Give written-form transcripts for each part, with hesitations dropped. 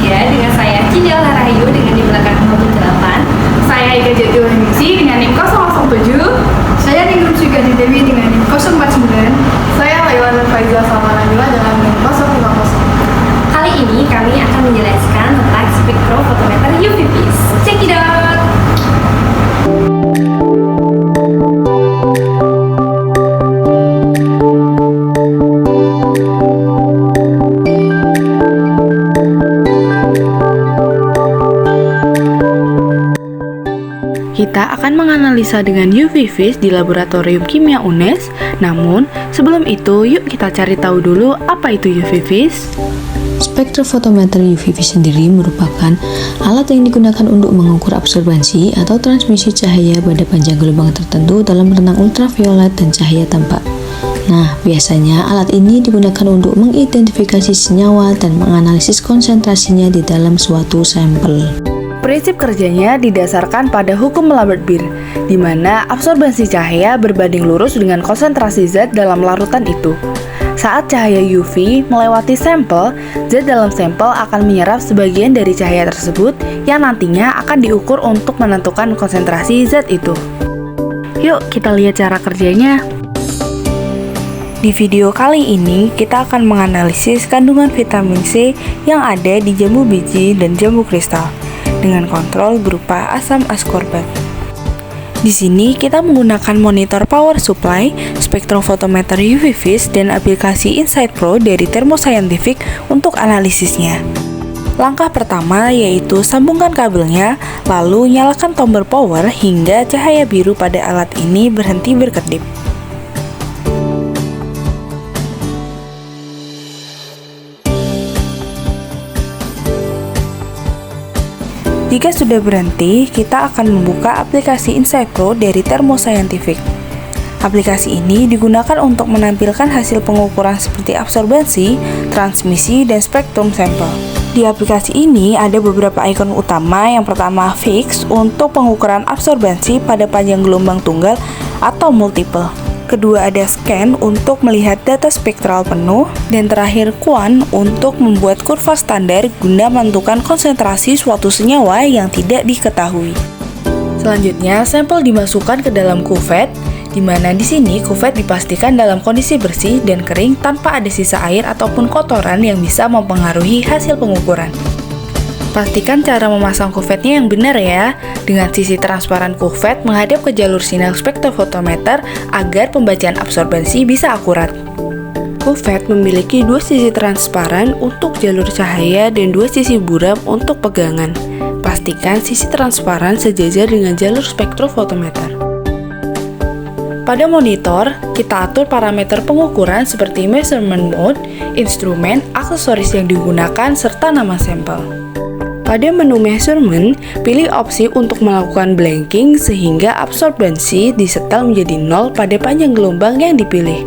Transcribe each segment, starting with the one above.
3 dengan saya Cidel Rahayu dengan di belakang nomor 8. Saya Ika Jatuhningsi dengan NIM 007. Saya Ningrum Sugandi Dewi dengan NIM 049. Saya Laiwana Faiza Salmanabila dengan NIM 050. Kali ini kami akan menjelaskan tentang spektrofotometer UV-Vis. Check it out! Kita akan menganalisa dengan UV-Vis di Laboratorium Kimia UNES. Namun, sebelum itu, yuk kita cari tahu dulu apa itu UV-Vis. Spektrofotometer UV-Vis sendiri merupakan alat yang digunakan untuk mengukur absorbansi atau transmisi cahaya pada panjang gelombang tertentu dalam rentang ultraviolet dan cahaya tampak. Nah, biasanya alat ini digunakan untuk mengidentifikasi senyawa dan menganalisis konsentrasinya di dalam suatu sampel. Prinsip kerjanya didasarkan pada hukum Lambert-Beer, di mana absorbansi cahaya berbanding lurus dengan konsentrasi zat dalam larutan itu. Saat cahaya UV melewati sampel, zat dalam sampel akan menyerap sebagian dari cahaya tersebut yang nantinya akan diukur untuk menentukan konsentrasi zat itu. Yuk kita lihat cara kerjanya. Di video kali ini, kita akan menganalisis kandungan vitamin C yang ada di jambu biji dan jambu kristal dengan kontrol berupa asam ascorbat. Di sini kita menggunakan monitor power supply, spektrofotometer UV-Vis, dan aplikasi Insight Pro dari Thermo Scientific untuk analisisnya. Langkah pertama yaitu sambungkan kabelnya, lalu nyalakan tombol power hingga cahaya biru pada alat ini berhenti berkedip. Jika sudah berhenti, kita akan membuka aplikasi Insight Pro dari Thermo Scientific. Aplikasi ini digunakan untuk menampilkan hasil pengukuran seperti absorbansi, transmisi, dan spektrum sampel. Di aplikasi ini ada beberapa ikon utama. Yang pertama Fix untuk pengukuran absorbansi pada panjang gelombang tunggal atau multiple. Kedua ada Scan untuk melihat data spektral penuh, dan terakhir Quant untuk membuat kurva standar guna menentukan konsentrasi suatu senyawa yang tidak diketahui. Selanjutnya, sampel dimasukkan ke dalam kuvet, di mana di sini kuvet dipastikan dalam kondisi bersih dan kering tanpa ada sisa air ataupun kotoran yang bisa mempengaruhi hasil pengukuran. Pastikan cara memasang kuvetnya yang benar ya, dengan sisi transparan kuvet menghadap ke jalur sinar spektrofotometer agar pembacaan absorbansi bisa akurat. Kuvet memiliki dua sisi transparan untuk jalur cahaya dan dua sisi buram untuk pegangan. Pastikan sisi transparan sejajar dengan jalur spektrofotometer. Pada monitor, kita atur parameter pengukuran seperti measurement mode, instrumen, aksesoris yang digunakan, serta nama sampel. Pada menu measurement, pilih opsi untuk melakukan blanking sehingga absorbansi disetel menjadi 0 pada panjang gelombang yang dipilih.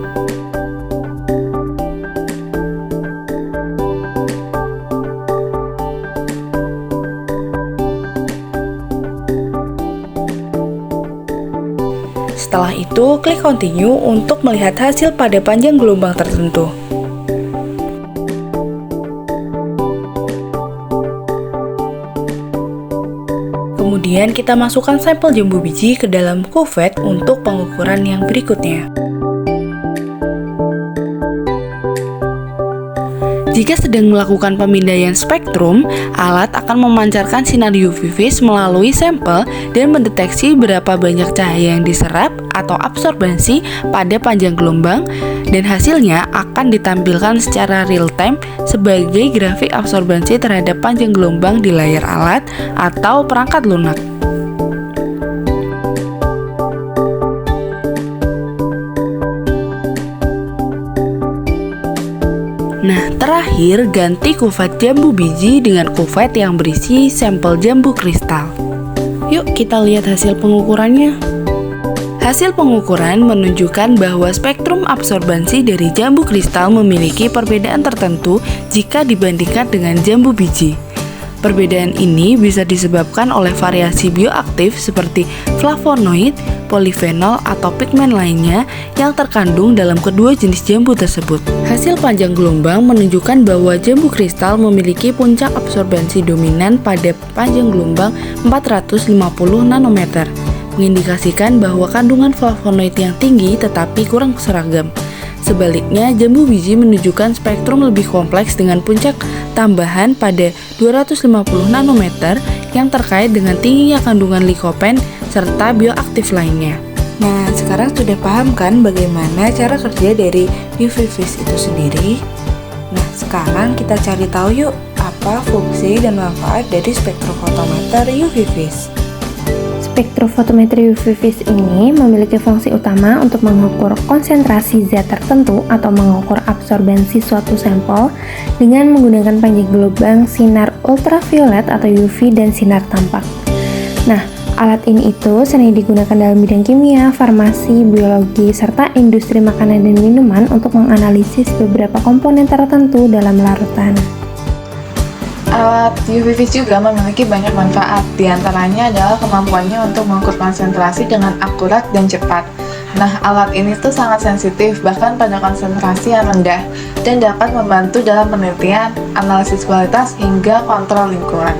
Setelah itu, klik continue untuk melihat hasil pada panjang gelombang tertentu. Kemudian kita masukkan sampel jambu biji ke dalam kuvet untuk pengukuran yang berikutnya. Jika sedang melakukan pemindaian spektrum, alat akan memancarkan sinar UV-Vis melalui sampel dan mendeteksi berapa banyak cahaya yang diserap atau absorbansi pada panjang gelombang, dan hasilnya akan ditampilkan secara real time sebagai grafik absorbansi terhadap panjang gelombang di layar alat atau perangkat lunak. Nah, terakhir ganti kuvet jambu biji dengan kuvet yang berisi sampel jambu kristal. Yuk kita lihat hasil pengukurannya. Hasil pengukuran menunjukkan bahwa spektrum absorbansi dari jambu kristal memiliki perbedaan tertentu jika dibandingkan dengan jambu biji. Perbedaan ini bisa disebabkan oleh variasi bioaktif seperti flavonoid, polifenol, atau pigmen lainnya yang terkandung dalam kedua jenis jambu tersebut. Hasil panjang gelombang menunjukkan bahwa jambu kristal memiliki puncak absorbensi dominan pada panjang gelombang 450 nanometer, mengindikasikan bahwa kandungan flavonoid yang tinggi tetapi kurang seragam. Sebaliknya, jambu biji menunjukkan spektrum lebih kompleks dengan puncak tambahan pada 250 nanometer yang terkait dengan tingginya kandungan likopen serta bioaktif lainnya. Nah, sekarang sudah paham kan bagaimana cara kerja dari UV vis itu sendiri? Nah, sekarang kita cari tahu yuk apa fungsi dan manfaat dari spektrofotometer UV vis. Spektrofotometri UV vis ini memiliki fungsi utama untuk mengukur konsentrasi zat tertentu atau mengukur absorbensi suatu sampel dengan menggunakan panjang gelombang sinar ultraviolet atau UV dan sinar tampak. Nah, alat ini itu sering digunakan dalam bidang kimia, farmasi, biologi, serta industri makanan dan minuman untuk menganalisis beberapa komponen tertentu dalam larutan. Alat UV vis juga memiliki banyak manfaat, diantaranya adalah kemampuannya untuk mengukur konsentrasi dengan akurat dan cepat. Nah, alat ini tuh sangat sensitif, bahkan pada konsentrasi yang rendah, dan dapat membantu dalam penelitian, analisis kualitas, hingga kontrol lingkungan.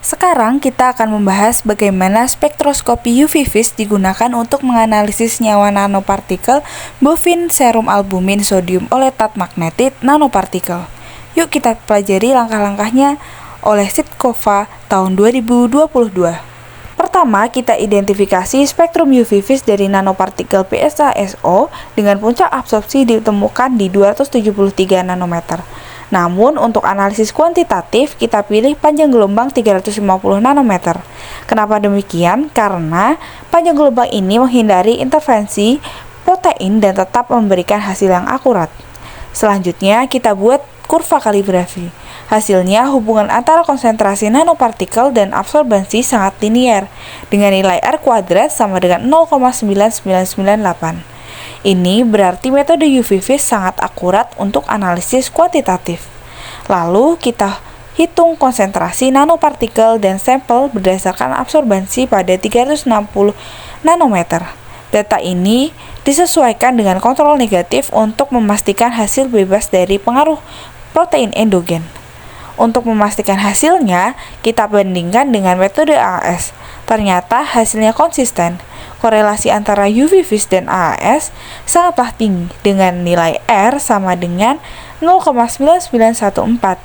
Sekarang kita akan membahas bagaimana spektroskopi UV vis digunakan untuk menganalisis senyawa nanopartikel bovin serum albumin sodium oletat magnetit nanopartikel. Yuk kita pelajari langkah-langkahnya oleh Sitkova tahun 2022. Pertama, kita identifikasi spektrum UV vis dari nanopartikel PSASO dengan puncak absorpsi ditemukan di 273 nanometer. Namun, untuk analisis kuantitatif, kita pilih panjang gelombang 350 nanometer. Kenapa demikian? Karena panjang gelombang ini menghindari intervensi protein dan tetap memberikan hasil yang akurat. Selanjutnya, kita buat kurva kalibrasi. Hasilnya, hubungan antara konsentrasi nanopartikel dan absorbensi sangat linier, dengan nilai R kuadrat sama dengan 0,9998. Ini berarti metode UV vis sangat akurat untuk analisis kuantitatif. Lalu, kita hitung konsentrasi nanopartikel dan sampel berdasarkan absorbensi pada 360 nanometer. Data ini disesuaikan dengan kontrol negatif untuk memastikan hasil bebas dari pengaruh protein endogen. Untuk memastikan hasilnya, kita bandingkan dengan metode AAS. Ternyata hasilnya konsisten. Korelasi antara UV vis dan AAS sangatlah tinggi dengan nilai R sama dengan 0,9914.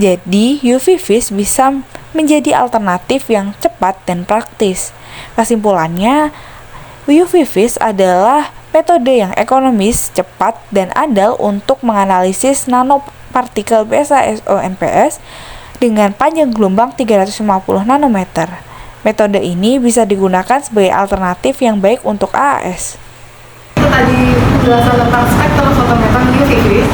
Jadi, UV vis bisa menjadi alternatif yang cepat dan praktis. Kesimpulannya, UV vis adalah metode yang ekonomis, cepat, dan andal untuk menganalisis nanopartikel PSASO-NPS dengan panjang gelombang 350 nanometer. Metode ini bisa digunakan sebagai alternatif yang baik untuk AAS. Itu tadi penjelasan tentang spektrofotometer UV vis.